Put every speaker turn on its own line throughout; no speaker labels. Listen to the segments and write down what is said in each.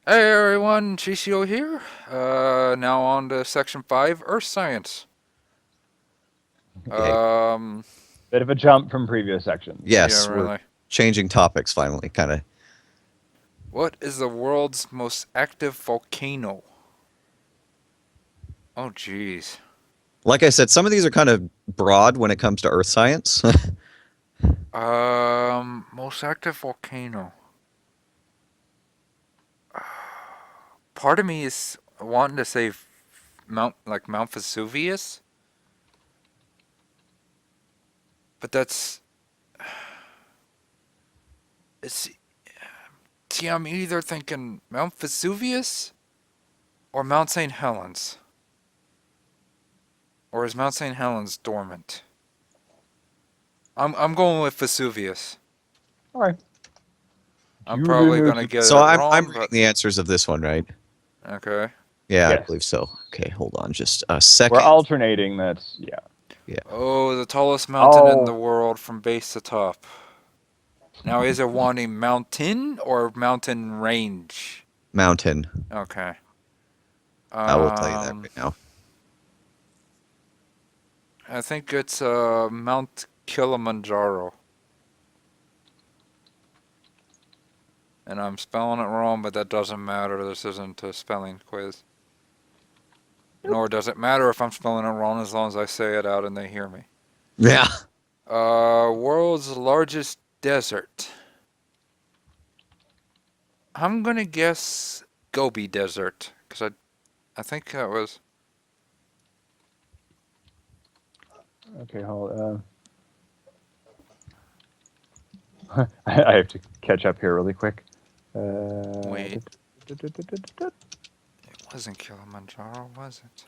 Hey everyone, GCO here. Now on to section 5, Earth Science.
Okay.
Um,
Bit of a jump from previous sections.
yeah,
Yes, we're
really.
changing topics finally, kind of.
What is the world's most active volcano? Oh, jeez.
Like I said, some of these are kind of broad when it comes to earth science.
Most active volcano. Part of me is wanting to say Mount Vesuvius, but it's, see, I'm either thinking Mount Vesuvius or Mount St. Helens. Or is Mount St. Helens dormant? I'm going with Vesuvius.
All right.
I'm probably gonna get
So
it
I'm
wrong,
reading
but
the answers of this one, right?
okay.
Yeah, I
Yes.
believe so. Okay, hold on just a
We're
second.
alternating. That's yeah.
Yeah.
Oh, the tallest mountain in the
Oh,
world from base to top. Now, is it wanting mountain or mountain range?
Mountain.
Okay.
I will tell you that
Um,
right now.
I think it's Mount Kilimanjaro, and I'm spelling it wrong, but that doesn't matter. This isn't a spelling quiz. Nor does it matter if I'm spelling it wrong as long as I say it out and they hear me.
Yeah.
World's largest desert. I'm gonna guess Gobi Desert, because I think that was.
okay. Hold. I have to catch up here really quick. Uh,
Wait, it wasn't Kilimanjaro, was it?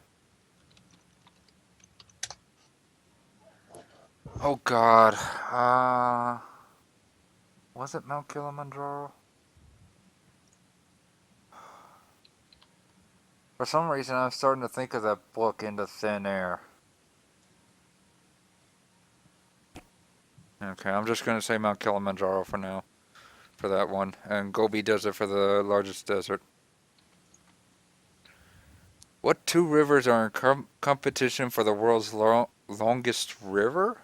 Oh God. Was it Mount Kilimanjaro? For some reason, I'm starting to think of that book Into Thin Air. Okay, I'm just gonna say Mount Kilimanjaro for now, for that one, and Gobi Desert for the largest desert. What two rivers are in competition for the world's longest river?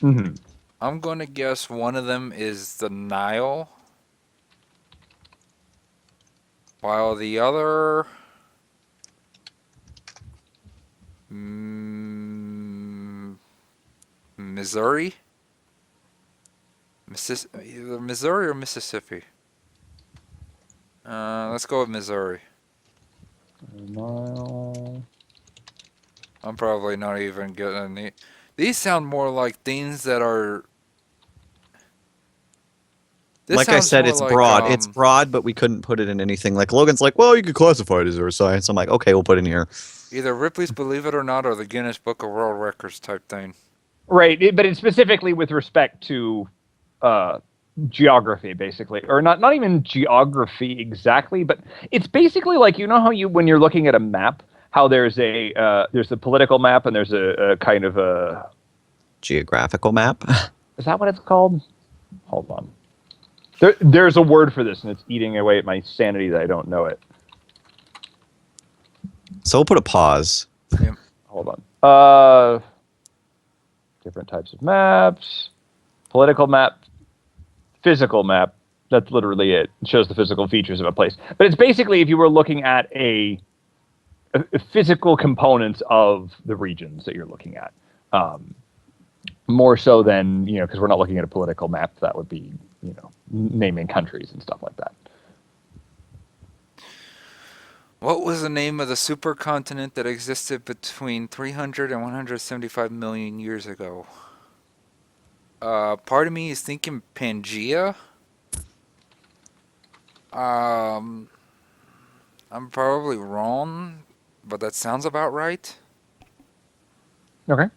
mhm.
I'm going to guess one of them is the Nile, while the other. Mm, Missouri? Either Missouri or Mississippi. Let's go with Missouri.
Mile.
I'm probably not even getting these sound more like things that are. This
Like I
sounds
said,
more
it's
like
broad. It's broad, but we couldn't put it in anything. Like Logan's like, well, you could classify it as earth science. I'm like, okay, we'll put it in here.
either Ripley's Believe It or Not or the Guinness Book of World Records type thing.
Right, but it's specifically with respect to uh, geography, basically, or not even geography exactly, but it's basically like how you when you're looking at a map, how there's a political map and there's a kind of a
Geographical map.
is that what it's called? Hold on. There's a word for this, and it's eating away at my sanity that I don't know it.
So we'll put a pause.
Yep.
Hold on. Different types of maps. Political map, physical map. That's literally it. It shows the physical features of a place. But it's basically if you were looking at a physical components of the regions that you're looking at. More so than, because we're not looking at a political map, that would be, naming countries and stuff like that.
What was the name of the supercontinent that existed between 300 and 175 million years ago? Part of me is thinking Pangea. Um, I'm probably wrong, but that sounds about right.
Okay.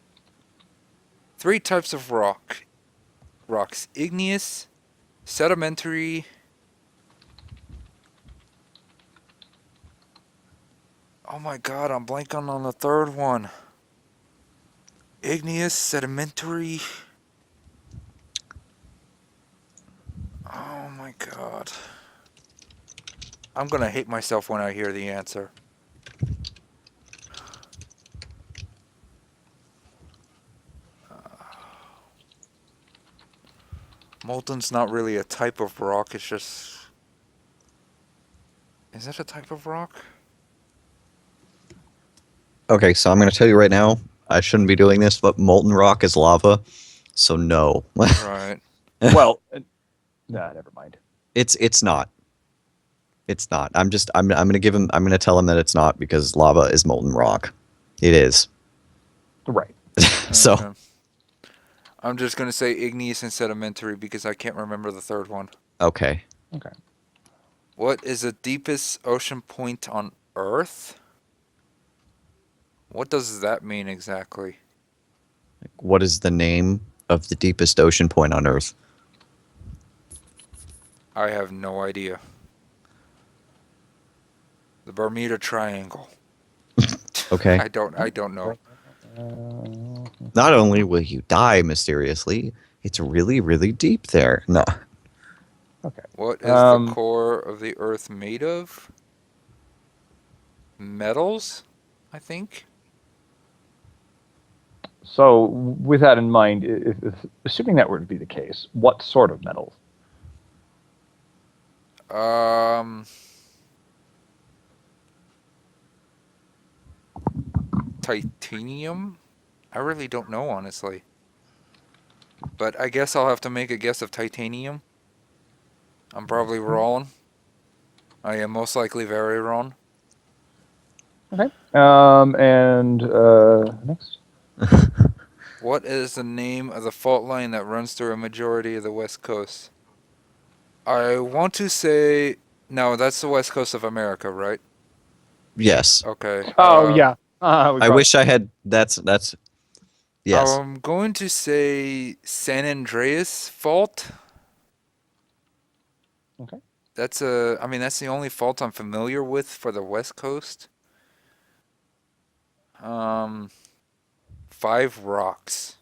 Three types of rocks: igneous, sedimentary. Oh my God, I'm blanking on the third one. Igneous, sedimentary. Oh my God. I'm gonna hate myself when I hear the answer. Molten's not really a type of rock, it's just... Is it a type of rock?
Okay, so I'm going to tell you right now, I shouldn't be doing this, but molten rock is lava, so no.
Right.
Well, nah, never mind.
It's not. It's not. I'm gonna tell him that it's not because lava is molten rock. It is.
Right.
So
Okay. I'm just gonna say igneous and sedimentary because I can't remember the third one.
okay.
Okay.
What is the deepest ocean point on Earth? What does that mean exactly?
What is the name of the deepest ocean point on Earth?
I have no idea. The Bermuda Triangle.
Okay.
I don't know.
Not only will you die mysteriously, it's really, really deep there. No.
Okay.
What is the core of the Earth made of? Metals, I think.
So, with that in mind, assuming that were to be the case, what sort of metals?
Titanium? I really don't know, honestly. But I guess I'll have to make a guess of titanium. I'm probably wrong. I am most likely very wrong.
Okay. And next.
What is the name of the fault line that runs through a majority of the West Coast? I want to say... No, that's the West Coast of America, right?
Yes.
Okay.
Oh yeah.
I wish I had. That's. Yes.
I'm going to say San Andreas Fault.
Okay.
That's that's the only fault I'm familiar with for the West Coast. 5 rocks.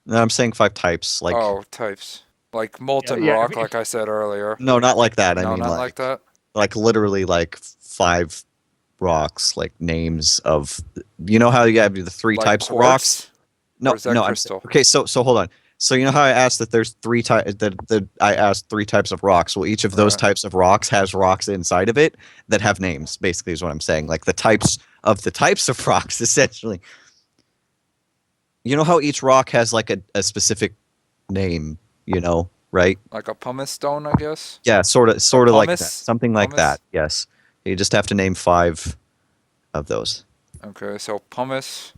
No, I'm saying 5 types. Like.
Oh, types. Like molten
Yeah,
rock, like I said earlier.
No, not like that. I
No,
mean,
not like that.
like literally like 5 rocks, like names of. You know how you have the 3
Like
types of rocks?
quartz?
No,
Or is that
no.
crystal?
Okay, so hold on. So you know how I asked that there's 3 types that I asked 3 types of rocks. Well, each of those
Right.
types of rocks has rocks inside of it that have names. Basically, is what I'm saying. Like the types of rocks, essentially. You know how each rock has like a specific name. You know, right?
Like a pumice stone, I guess?
Yeah, sort of like that.
pumice?
Something like
Pumice?
that. Yes. You just have to name 5 of those.
Okay, so pumice.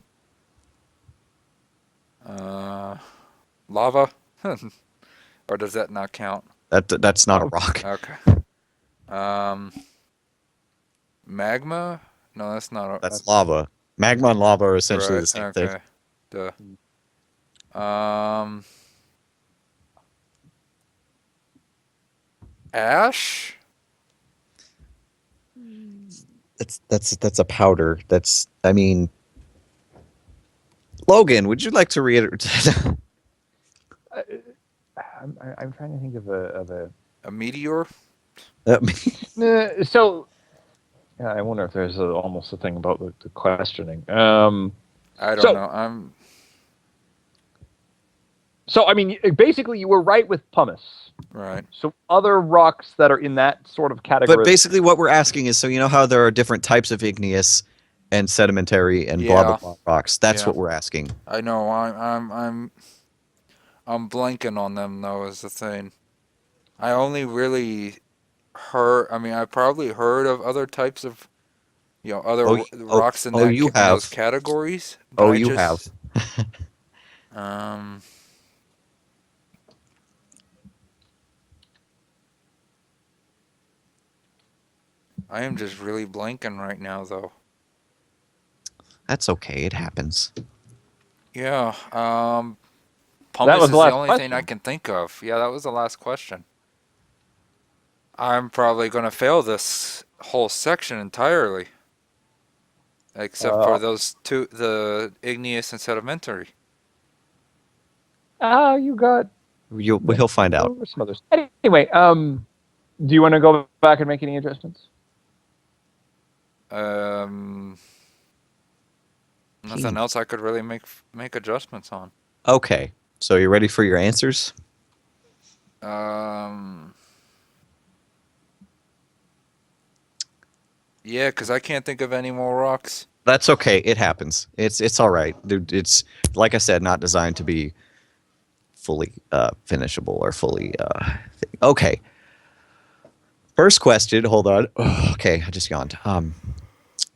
Lava? Or does that not count?
That's not a rock.
Okay. Magma? No, that's not a...
That's lava. Magma and lava are essentially
Right,
the same thing.
okay. Duh. Ash?
That's a powder. I mean, Logan, would you like to reiterate?
I'm trying to think of a.
A meteor?
So, yeah, I wonder if there's almost a thing about the questioning.
I don't know.
So, I mean, basically, you were right with pumice.
Right.
So, other rocks that are in that sort of category.
But basically, what we're asking is, so you know how there are different types of igneous and sedimentary and blah blah blah rocks. That's what we're asking.
I know. I'm blanking on them though. Is the thing. I only really heard. I mean, I probably heard of other types of, other rocks in those categories.
Oh, you have.
I am just really blanking right now, though.
That's okay. It happens.
Yeah. Pumice is the only thing I can think of. Yeah, that was the last question. I'm probably going to fail this whole section entirely. Except for those 2, the igneous and sedimentary.
You got...
He'll find out.
Some others. Anyway, Do you want to go back and make any adjustments?
Nothing else I could really make adjustments on.
Okay, so you ready for your answers?
Yeah, because I can't think of any more rocks.
That's okay. It happens. It's all right, dude. It's like I said, not designed to be fully finishable or fully. Okay. First question. Hold on. Okay, I just yawned.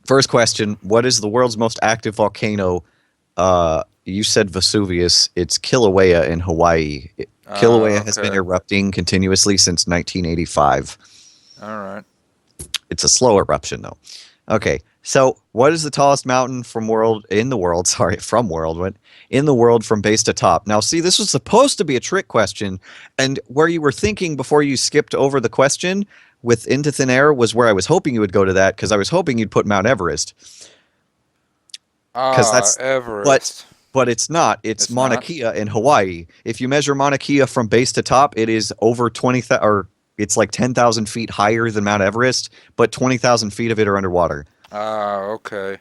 First question: what is the world's most active volcano? You said Vesuvius. It's Kilauea in Hawaii. Kilauea has been erupting continuously since 1985.
All right.
It's a slow eruption, though. Okay, so what is the tallest mountain from the world from base to top? Now, see, this was supposed to be a trick question, and where you were thinking before you skipped over the question with Into Thin Air was where I was hoping you would go to that, because I was hoping you'd put Mount Everest. That's
Everest.
But it's not. It's Mauna Kea in Hawaii. If you measure Mauna Kea from base to top, it is over 20,000, or it's like 10,000 feet higher than Mount Everest, but 20,000 feet of it are underwater.
Okay.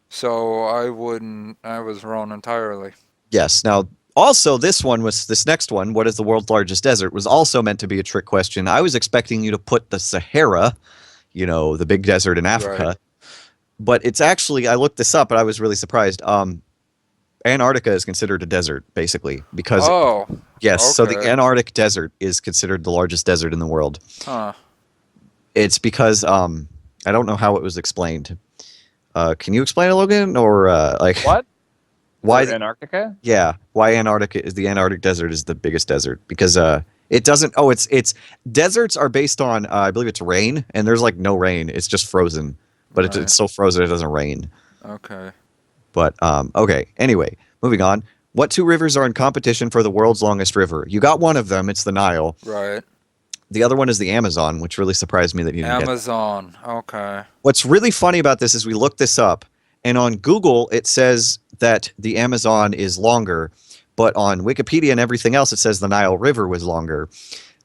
So I was wrong entirely.
Yes. Now, also, this next one, what is the world's largest desert, was also meant to be a trick question. I was expecting you to put the Sahara, the big desert in Africa. Right. But it's actually, I looked this up, but I was really surprised. Antarctica is considered a desert, basically, because yes, okay. So the Antarctic desert is considered the largest desert in the world.
Huh.
It's because I don't know how it was explained. Can you explain it, Logan, or
what?
Why
Antarctica?
Yeah, why Antarctica is the Antarctic desert is the biggest desert, because it doesn't. Oh, it's deserts are based on I believe it's rain, and there's like no rain. It's just frozen, but right. It's so frozen it doesn't rain.
Okay.
But okay. Anyway, moving on. What two rivers are in competition for the world's longest river? You got one of them. It's the Nile.
Right.
The other one is the Amazon, which really surprised me that you didn't get.
Amazon. Okay.
What's really funny about this is we looked this up, and on Google it says that the Amazon is longer, but on Wikipedia and everything else it says the Nile River was longer.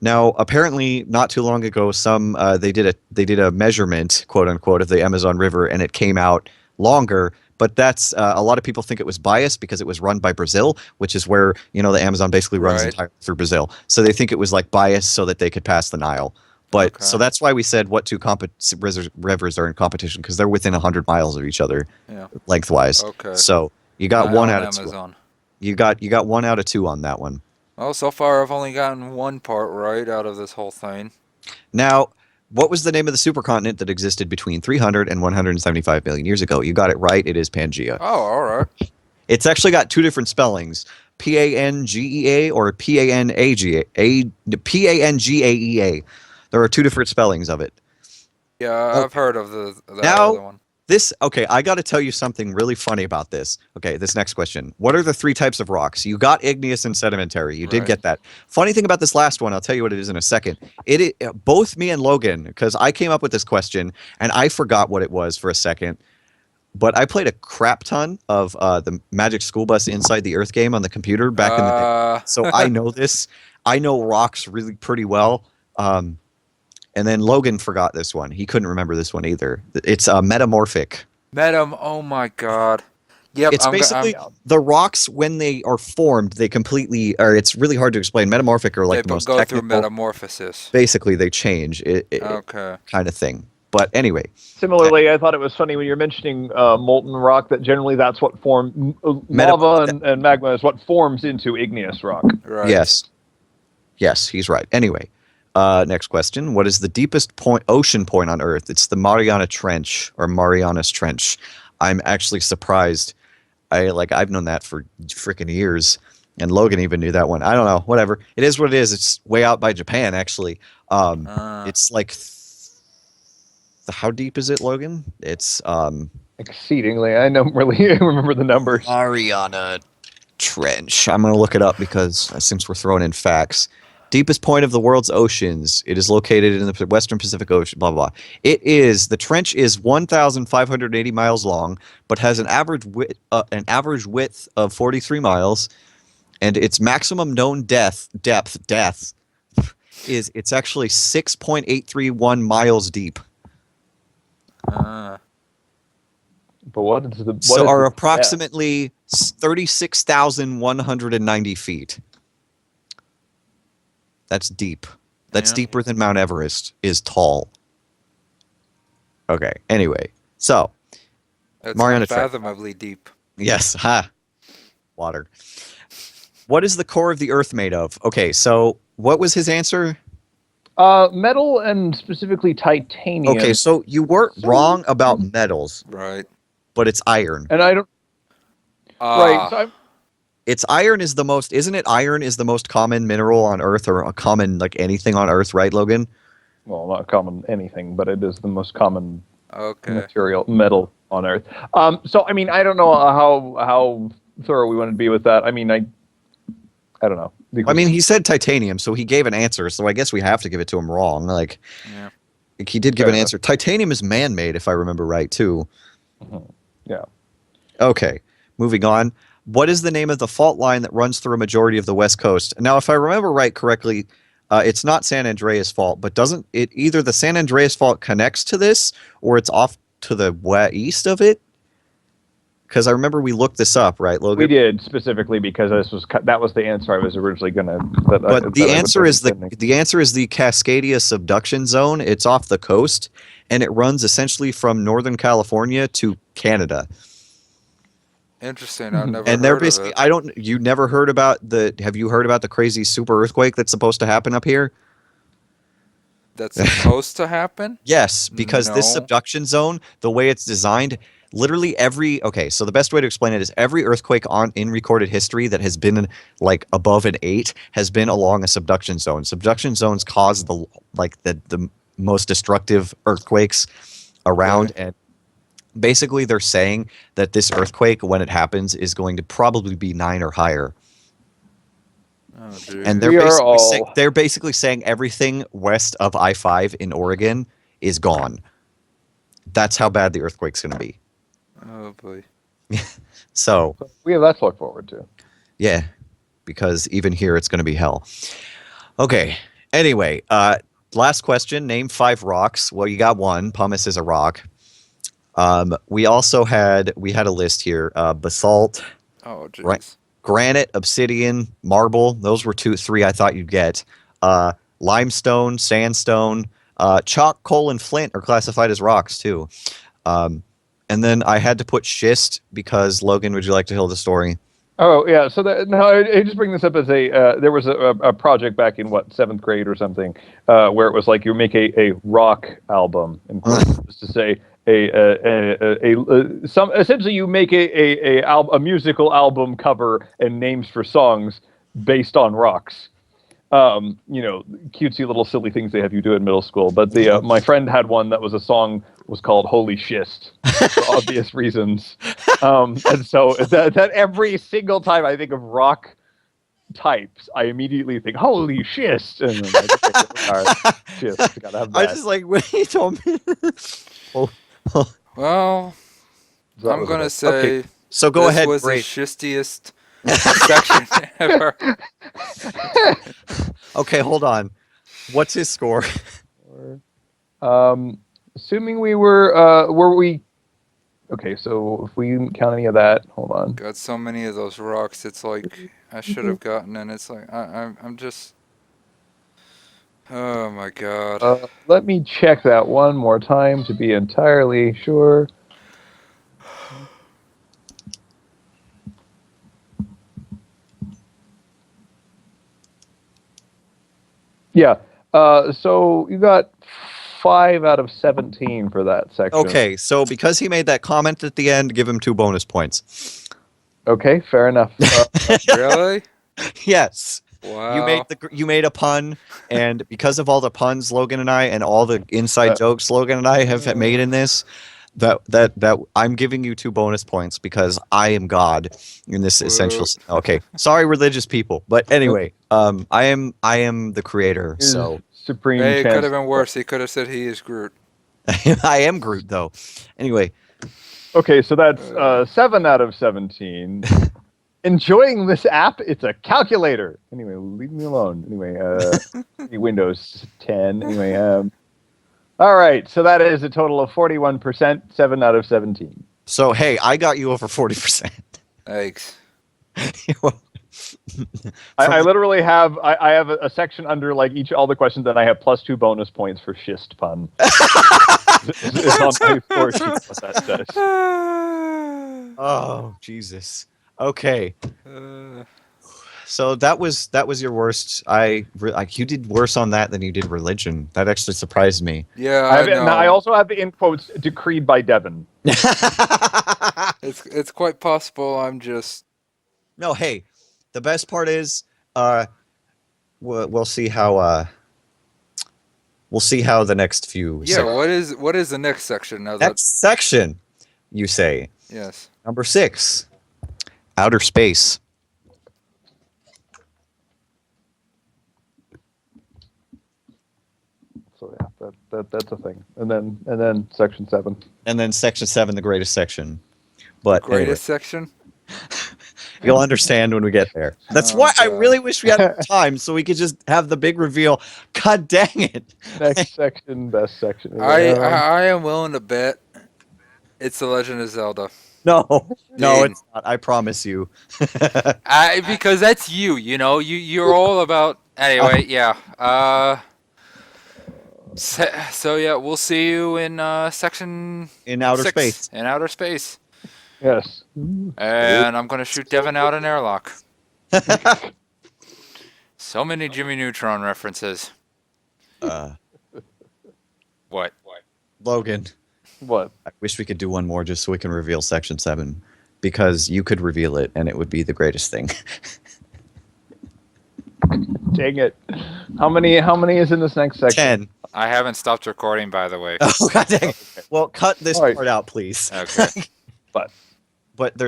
Now, apparently, not too long ago, they did a measurement, quote unquote, of the Amazon River, and it came out longer. But that's a lot of people think it was biased because it was run by Brazil, which is where the Amazon basically runs entirely through Brazil. So they think it was like biased so that they could pass the Nile. But so that's why we said what two rivers are in competition, because they're within 100 miles of each other, lengthwise. Okay. So you got
Nile
one out of
Amazon.
two. You got 1 out of 2 on that one.
Well, so far I've only gotten one part right out of this whole thing.
Now, what was the name of the supercontinent that existed between 300 and 175 million years ago? You got it right. It is Pangaea.
Oh, all right.
It's actually got 2 different spellings: Pangea or Pangaea. Pangaea. There are 2 different spellings of it.
Yeah, I've heard of that other one.
I got to tell you something really funny about this. Okay, this next question. What are the 3 types of rocks? You got igneous and sedimentary. You did get that. Funny thing about this last one, I'll tell you what it is in a second. Both me and Logan, because I came up with this question, and I forgot what it was for a second, but I played a crap ton of the Magic School Bus Inside the Earth game on the computer back in the day. So I know this. I know rocks really pretty well. And then Logan forgot this one. He couldn't remember this one either. It's metamorphic.
Oh my god. Yep.
It's basically the rocks when they are formed, they completely, or it's really hard to explain. Metamorphic are like the most technical.
Through metamorphosis.
Basically, they change.
Okay.
Kind of thing. But anyway.
Similarly, I thought it was funny when you're mentioning molten rock that generally that's what lava and magma is what forms into igneous rock.
Right.
Yes, he's right. Anyway. Next question. What is the deepest ocean point on Earth? It's the Mariana Trench, or Marianas Trench. I'm actually surprised. I've known that for freaking years, and Logan even knew that one. I don't know. Whatever. It is what it is. It's way out by Japan, actually. It's like how deep is it, Logan? It's
exceedingly. I don't really remember the numbers.
Mariana Trench. I'm gonna look it up because since we're throwing in facts. Deepest point of the world's oceans. It is located in the Western Pacific Ocean, blah, blah, blah. The trench is 1,580 miles long, but has an average width of 43 miles, and its maximum known depth is it's actually 6.831 miles deep.
Uh,
But what is the
Are approximately 36,190 feet. That's deep. That's deeper than Mount Everest is tall. Okay. Anyway, so
it's
Mariana
unfathomably deep.
Yes. Ha. Water. What is the core of the Earth made of? Okay. So what was his answer?
Metal and specifically titanium.
Okay. So you weren't wrong about metals,
Right.
but it's iron.
And I don't. Right. So
It's iron is the most, isn't it? Iron is the most common mineral on Earth, or a common like anything on Earth, right, Logan?
well, not common anything, but it is the most common
Okay.
metal on Earth. So I mean, I don't know how thorough we want to be with that. I mean, I don't know.
I mean, he said titanium, so he gave an answer. So I guess we have to give it to him wrong. Like, he did give an answer. Titanium is man-made, if I remember right, too.
Yeah.
Okay, moving on. What is the name of the fault line that runs through a majority of the West Coast? Now, if I remember correctly, it's not San Andreas Fault, but doesn't it either the San Andreas Fault connects to this, or it's off to the east of it? Because I remember we looked this up, right, Logan?
We did specifically because that was the answer I was originally going to.
But the answer is the Cascadia subduction zone. It's off the coast, and it runs essentially from Northern California to Canada.
Interesting. I've never
And they're
heard
basically,
of it.
you never heard about have you heard about the crazy super earthquake that's supposed to happen up here?
That's supposed to happen?
Yes, because this
No.
subduction zone, the way it's designed, literally so the best way to explain it is every earthquake in recorded history that has been like above an 8 has been along a subduction zone. Subduction zones cause the most destructive earthquakes around, and basically they're saying that this earthquake, when it happens, is going to probably be 9 or higher.
Oh, geez.
And they're basically saying everything west of I-5 in Oregon is gone. That's how bad the earthquake's going to be.
Oh boy.
So
we have that to look forward to.
Yeah, because even here it's going to be hell. Okay. Anyway, last question. Name 5 rocks. Well, you got one. Pumice is a rock. We had a list here. Basalt.
Oh, jeez.
Granite, obsidian, marble. Those were 3 I thought you'd get. Limestone, sandstone, chalk, coal, and flint are classified as rocks too. And then I had to put schist because, Logan, would you like to tell the story?
Oh, yeah. So I just bring this up as there was a project back in 7th grade or something, where it was like you make a rock album, and to say essentially you make a musical album cover and names for songs based on rocks. Cutesy little silly things they have you do in middle school. But my friend had one that was a song was called Holy Schist for obvious reasons. And so that every single time I think of rock types, I immediately think holy schist. And then schist, gotta have that.
I just like when he told me.
Well, I'm going to say
so go ahead.
This was the shistiest section ever.
Okay, hold on. What's his score?
Assuming we were we? Okay, so if we didn't count any of that, hold on.
Got so many of those rocks. It's like I should have gotten, and it's like I'm just. Oh my god.
Let me check that one more time to be entirely sure. Yeah. So you got 5 out of 17 for that section.
Okay, so because he made that comment at the end, give him 2 bonus points.
Okay, fair enough.
Really?
Yes.
Wow.
You made a pun, and because of all the puns Logan and I and all the inside jokes Logan and I have made in this, that I'm giving you 2 bonus points because I am God in this essential. Okay, sorry, religious people, but anyway, I am the creator. So
supreme.
Hey, it could have been worse. He could have said he is Groot.
I am Groot, though. Anyway.
Okay, so that's 7 out of 17. enjoying this app? It's a calculator. Anyway, leave me alone. Anyway, Windows 10. Anyway, all right. So that is a total of 41%, 7 out of 17.
So hey, I got you over 40%.
Thanks.
I literally have I have a section under like all the questions, and I have +2 bonus points for schist pun. It's on my score sheet what that says.
Oh Jesus. Okay. So that was your worst. You did worse on that than you did religion. That actually surprised me.
Yeah,
And I also have the in quotes decreed by Devin.
It's quite possible. I'm just
No, hey, the best part is we'll see how the next few.
Yeah, what is the next section now?
Next section, you say?
Yes.
Number 6, outer space.
So yeah, that's a thing. And then section 7.
And then section 7, the greatest section. But
Greatest section?
you'll understand when we get there. That's why I really wish we had more time so we could just have the big reveal. God dang it!
Next section, best section.
I am willing to bet it's The Legend of Zelda.
No,
Dude.
it's not. I promise you.
Because that's you. You know, you're all about. Anyway, yeah. So yeah, we'll see you in section
In outer
6,
space.
In outer space.
Yes.
And I'm gonna shoot Devin out an airlock. So many Jimmy Neutron references. What?
Logan,
What?
I wish we could do one more just so we can reveal section 7, because you could reveal it and it would be the greatest thing.
Dang it! How many is in this next section?
10.
I haven't stopped recording, by the way.
Oh God dang! Well, cut this
All right.
part out, please.
Okay.
But
But there's